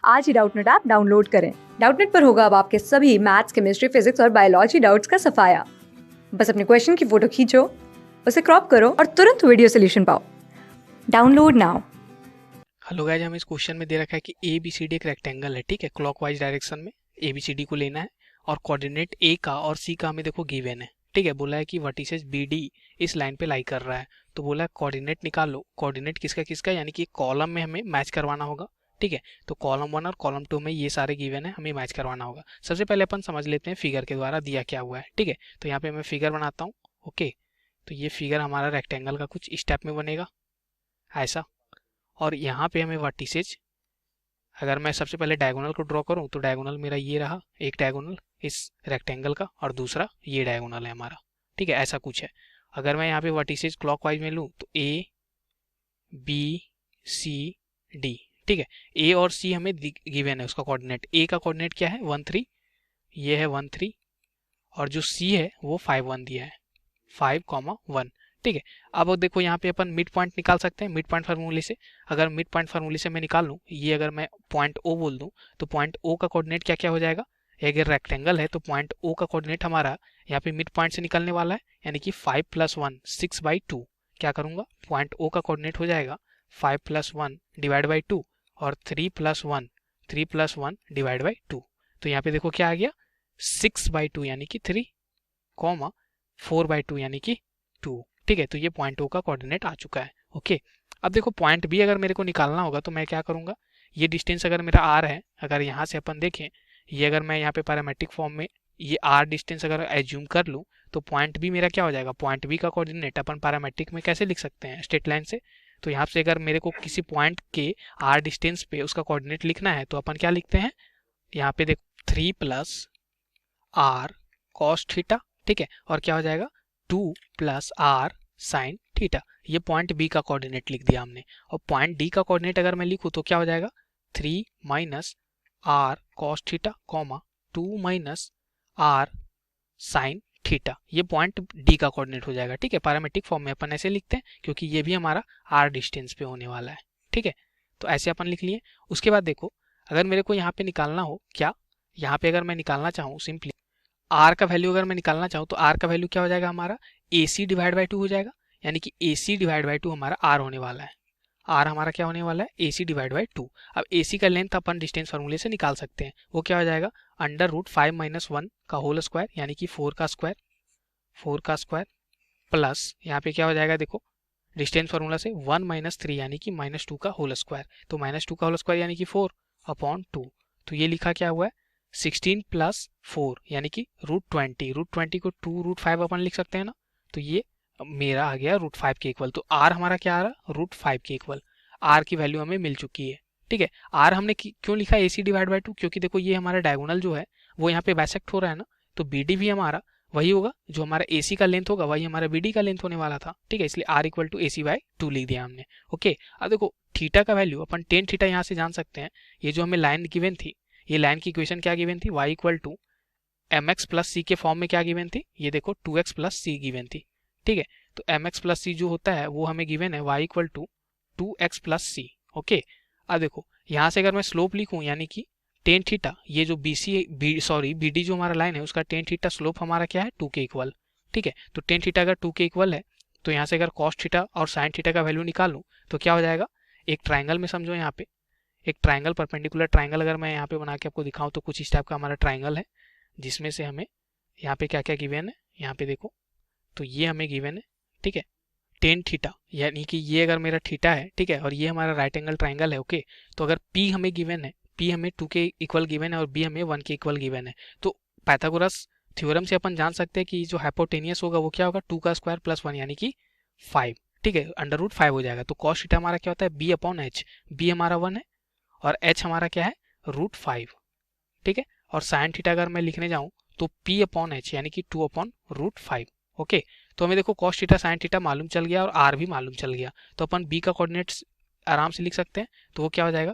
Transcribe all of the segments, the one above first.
आज ही Doubtnut app download करें। Doubtnut पर होगा अब आपके सभी मैथ्स, केमिस्ट्री, फिजिक्स और बायोलॉजी डाउट्स का सफाया। बस अपने क्वेश्चन की फोटो खींचो, उसे क्रॉप करो और तुरंत वीडियो सोल्यूशन पाओ। Download now. हेलो गाइस, हमें इस क्वेश्चन में दे रखा है कि ए बी सी डी एक रेक्टेंगल है, ठीक है। क्लॉकवाइज डायरेक्शन में ए बी सी डी को लेना है और कोऑर्डिनेट ए का और सी का हमें देखो गिवन है, ठीक है। बोला है कि वर्टिसेस बी डी इस लाइन पे लाई कर रहा है, तो बोला है कोऑर्डिनेट निकालो। कोऑर्डिनेट किसका किसका, यानी कि कॉलम में हमें मैच करवाना होगा, ठीक है। तो कॉलम 1 और कॉलम 2 में ये सारे गिवन है, हमें मैच करवाना होगा। सबसे पहले अपन समझ लेते हैं फिगर के द्वारा दिया क्या हुआ है, ठीक है। तो यहाँ पे मैं फिगर बनाता हूँ, ओके। तो ये फिगर हमारा रेक्टेंगल का कुछ स्टेप में बनेगा ऐसा, और यहाँ पे हमें वर्टिसेज, अगर मैं सबसे पहले डायगोनल को ड्रॉ करूं तो डायगोनल मेरा ये रहा, एक डायगोनल इस रेक्टेंगल का और दूसरा ये डायगोनल है हमारा, ठीक है। ऐसा कुछ है। अगर मैं यहाँ पे वर्टिसेज क्लॉकवाइज में लूँ तो ए बी सी डी, ठीक है। ए और सी हमें गिवन है, उसका कोऑर्डिनेट, ए का कोऑर्डिनेट क्या है 1 3, ये है 1 3, और जो सी है वो 5 1 दिया है, 5,1, ठीक है। अब देखो यहाँ पे अपन मिड पॉइंट निकाल सकते हैं मिड पॉइंट फार्मूले से। अगर मिड पॉइंट फार्मूले से मैं निकाल लूँ, ये अगर मैं पॉइंट ओ बोल दूँ तो पॉइंट ओ का कोऑर्डिनेट क्या क्या हो जाएगा। अगर रेक्टेंगल है तो पॉइंट ओ का कोऑर्डिनेट हमारा यहाँ पे मिड पॉइंट से निकलने वाला है, यानी कि 5 + 1 6/2। क्या करूंगा, पॉइंट ओ का कोऑर्डिनेट हो जाएगा 5 + 1 डिवाइड बाई 2 और 3 + 1 डिवाइड बाई 2। तो यहाँ पे देखो क्या आ गया 6/2 यानी कि 3, 4/2 यानी कि 2, ठीक है। तो ये पॉइंट ओ का कोऑर्डिनेट आ चुका है, ओके। अब देखो पॉइंट बी अगर मेरे को निकालना होगा तो मैं क्या करूंगा, ये डिस्टेंस अगर मेरा आर है, अगर यहाँ से अपन देखें, ये अगर मैं यहाँ पे पैरामेट्रिक फॉर्म में ये आर डिस्टेंस अगर एज्यूम कर लूँ तो पॉइंट बी मेरा क्या हो जाएगा, पॉइंट बी का कोऑर्डिनेट अपन पैरामेट्रिक में कैसे लिख सकते हैं, स्ट्रेट लाइन से। तो यहाँ से अगर मेरे को किसी पॉइंट के आर डिस्टेंस पे उसका कोऑर्डिनेट लिखना है तो अपन क्या लिखते हैं, यहाँ पे देखो 3 + आर कॉस थीटा, ठीक है, और क्या हो जाएगा 2 + आर साइन थीटा। ये पॉइंट बी का कोऑर्डिनेट लिख दिया हमने। और पॉइंट डी का कोऑर्डिनेट अगर मैं लिखूं तो क्या हो जाएगा 3 - r cos theta, 2 - r sine theta. ये पॉइंट डी का कोऑर्डिनेट हो जाएगा, ठीक है। पैरामेट्रिक फॉर्म में अपन ऐसे लिखते हैं क्योंकि ये भी हमारा आर डिस्टेंस पे होने वाला है, ठीक है। तो ऐसे अपन लिख लिए। उसके बाद देखो अगर मेरे को यहाँ पे निकालना हो, क्या यहाँ पे अगर मैं निकालना चाहूँ सिंपली आर का वैल्यू, अगर मैं निकालना चाहूँ तो आर का वैल्यू क्या हो जाएगा हमारा ए सी डिवाइड बाई 2 हो जाएगा, यानी कि ए सी डिवाइड बाई 2 हमारा आर होने वाला है। आर हमारा क्या होने वाला है ए सी डिवाइड बाई 2। अब ए सी का लेंथ अपन डिस्टेंस फार्मूले से निकाल सकते हैं, वो क्या हो जाएगा √5 - 1 का होल स्क्वायर, यानी कि 4 का स्क्वायर, 4 का स्क्वायर प्लस यहाँ पे क्या हो जाएगा देखो डिस्टेंस फार्मूला से 1 - 3 यानी कि -2 का होल स्क्वायर। तो -2 का होल स्क्वायर यानी कि 4/2। तो ये लिखा क्या हुआ है 16 + 4 यानी कि √20। √20 को 2√5 अपन लिख सकते हैं ना, तो ये मेरा आ गया √5 के इक्वल। तो आर हमारा क्या आ रहा √5 के इक्वल। आर की वैल्यू हमें मिल चुकी है, ठीक है। आर हमने क्यों लिखा ए सी डिवाइड बाई 2, क्योंकि देखो ये हमारा डायगोनल जो है वो यहाँ पे बाइसेक्ट हो रहा है ना, तो बी डी भी हमारा वही होगा, जो हमारा ए सी का लेंथ होगा वही हमारा बी डी का लेंथ होने वाला था, ठीक है। इसलिए आर = AC/2 लिख दिया हमने, ओके। अब देखो थीटा का वैल्यू अपन टेन थीटा यहाँ से जान सकते हैं। ये जो हमें लाइन गिवन थी, ये लाइन की इक्वेशन क्या गिवन थी, y = mx + c के फॉर्म में क्या गिवन थी, ये देखो 2x + c गिवन थी, ठीक है। तो mx + c जो होता है वो हमें गिवन है y = 2x + c, ओके। अब देखो यहाँ से अगर मैं स्लोप लिखूं, यानी कि टेन थीटा, ये जो बी डी जो हमारा लाइन है उसका टेन थीटा स्लोप हमारा क्या है 2 के इक्वल, ठीक है। तो टेन थीटा अगर 2 के इक्वल है तो यहाँ से अगर कॉस थीटा और साइन थीटा का वैल्यू निकालूं तो क्या हो जाएगा, एक ट्राइंगल में समझो, यहाँ पे एक ट्राइंगल, परपेंडिकुलर ट्राइंगल अगर मैं यहाँ पे बना के आपको दिखाऊं तो कुछ इस टाइप का हमारा ट्राइंगल है, जिसमें से हमें यहाँ पे क्या क्या गिवन है, यहाँ पे देखो तो ये हमें गिवन है, ठीक है, टेन थीटा, यानी कि ये अगर मेरा थीटा है, ठीक है, और ये हमारा राइट एंगल ट्राइंगल है, ओके। तो अगर पी हमें गिवन है, पी हमें 2 के इक्वल गिवन है और बी हमें 1 के इक्वल गिवन है, तो पाइथागोरस थ्योरम से अपन जान सकते हैं कि जो हाइपोटेनियस होगा वो क्या होगा 2 का स्क्वायर + 1 यानी कि 5, ठीक है, √5 हो जाएगा। तो कॉस थीटा हमारा क्या होता है b/h, बी हमारा 1 है और h हमारा क्या है √5, ठीक है। और साइन थीटा अगर मैं लिखने जाऊं तो p/h यानी कि 2/√5, ओके। तो हमें देखो कॉस थीटा साइन थीटा मालूम चल गया और आर भी मालूम चल गया, तो अपन बी का कोऑर्डिनेट आराम से लिख सकते हैं। तो वो क्या हो जाएगा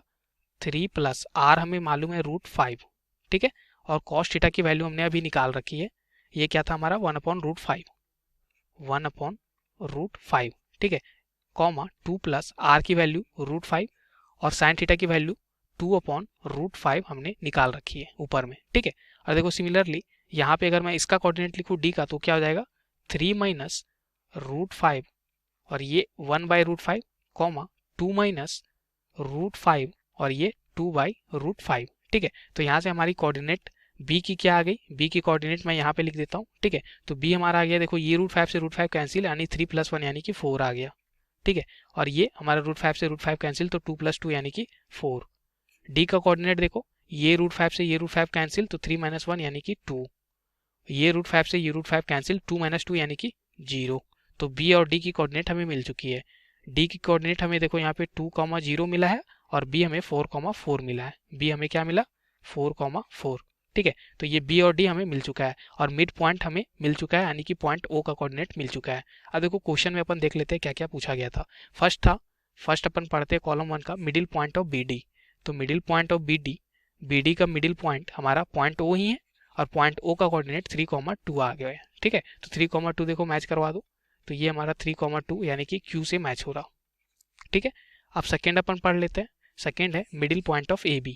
3 + आर हमें मालूम है √5, ठीक है, और कॉस थीटा की वैल्यू हमने अभी निकाल रखी है, ये क्या था हमारा 1/√5, 1/√5, ठीक है, 2 + आर की वैल्यू √5 और साइन थीटा की वैल्यू 2/√5 हमने निकाल रखी है ऊपर में, ठीक है। और देखो सिमिलरली यहाँ पे अगर मैं इसका कोऑर्डिनेट लिखूँ डी का तो क्या हो जाएगा 3 माइनस √5 और ये 1/√5 कॉमा 2 माइनस √5 और ये 2/√5, ठीक है। तो यहाँ से हमारी कोऑर्डिनेट b की क्या आ गई, b की कोऑर्डिनेट मैं यहाँ पे लिख देता हूँ, ठीक है। तो b हमारा आ गया, देखो ये √5 से √5 कैंसिल यानी 3 + 1 यानी कि 4 आ गया, ठीक है। और ये हमारा √5 से √5 कैंसिल तो 2 + 2 यानी कि 4। d का कोऑर्डिनेट देखो ये √5 से ये √5 कैंसिल तो 3 - 1 यानी कि 2, ये √5 से ये √5 कैंसिल 2 - 2 यानी कि 0। तो b और d की कोऑर्डिनेट हमें मिल चुकी है। d की कोऑर्डिनेट हमें देखो यहाँ पे 2,0 मिला है और b हमें 4,4 मिला है। b हमें क्या मिला 4,4, ठीक है। तो ये b और d हमें मिल चुका है और मिड पॉइंट हमें मिल चुका है यानी कि पॉइंट o का कोऑर्डिनेट मिल चुका है। अब देखो क्वेश्चन में अपन देख लेते हैं क्या क्या पूछा गया था। फर्स्ट अपन पढ़ते हैं कॉलम 1 का मिडिल पॉइंट ऑफ bd। तो मिडिल पॉइंट ऑफ bd का मिडिल पॉइंट हमारा पॉइंट o ही है और पॉइंट o का कोऑर्डिनेट 3,2 आ गया है, ठीक है। तो 3,2 देखो मैच करवा दो तो ये हमारा 3,2 यानी कि q से मैच हो रहा, ठीक है। अब सेकेंड अपन पढ़ लेते हैं। सेकेंड है मिडिल पॉइंट ऑफ ab।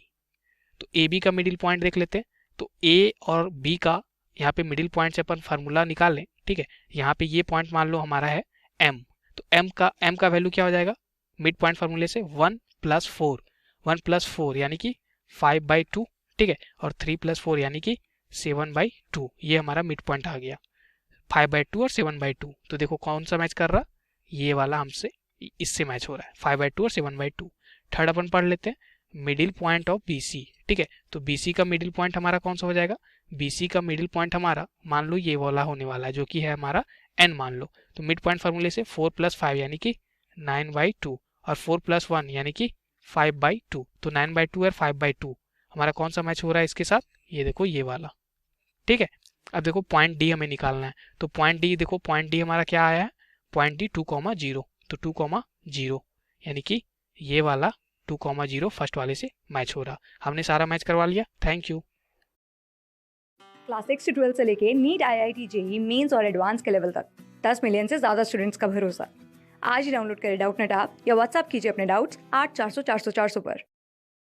तो ab का मिडिल पॉइंट देख लेते हैं। तो a और b का यहाँ पे मिडिल पॉइंट से अपन फार्मूला निकाल लें, ठीक है। यहाँ पे ये पॉइंट मान लो हमारा है m। तो m का वैल्यू क्या हो जाएगा मिड पॉइंट फार्मूले से 1 + 4 यानी कि 5/2, ठीक है। और 3 + 4 यानी कि 7/2, ये हमारा मिड पॉइंट आ गया 5/2 और 7/2। तो देखो कौन सा मैच कर रहा, ये वाला हमसे इससे मैच हो रहा है 5/2 और 7/2। थर्ड अपन पढ़ लेते हैं मिडिल पॉइंट ऑफ BC, ठीक है। तो BC का मिडिल पॉइंट हमारा कौन सा हो जाएगा, BC का मिडिल पॉइंट हमारा मान लो ये वाला होने वाला है जो कि है हमारा n मान लो। तो मिड पॉइंट फार्मूले से 4 + 5 यानी कि 9/2 और 4 + 1 यानी कि 5/2। तो 9/2 और 5/2 हमारा कौन सा मैच हो रहा है इसके साथ, ये देखो ये वाला, ठीक है। अब देखो पॉइंट डी हमें निकालना है। तो पॉइंट डी देखो पॉइंट डी हमारा क्या आया है पॉइंट डी 2,0। तो 2,0 यानी कि ये वाला 2,0 फर्स्ट वाले से मैच हो रहा। हमने सारा मैच करवा लिया। Thank you. क्लास 6 से 12 से लेके नीट IIT JEE मेंस और एडवांस के लेवल तक 10 मिलियन से ज़्यादा स्टूडेंट्स का भरोसा। आज ही डाउनलोड करें डाउटनेट ऐप या व्हाट्सएप कीजिए अपने डाउट्स 8400 400 400 पर।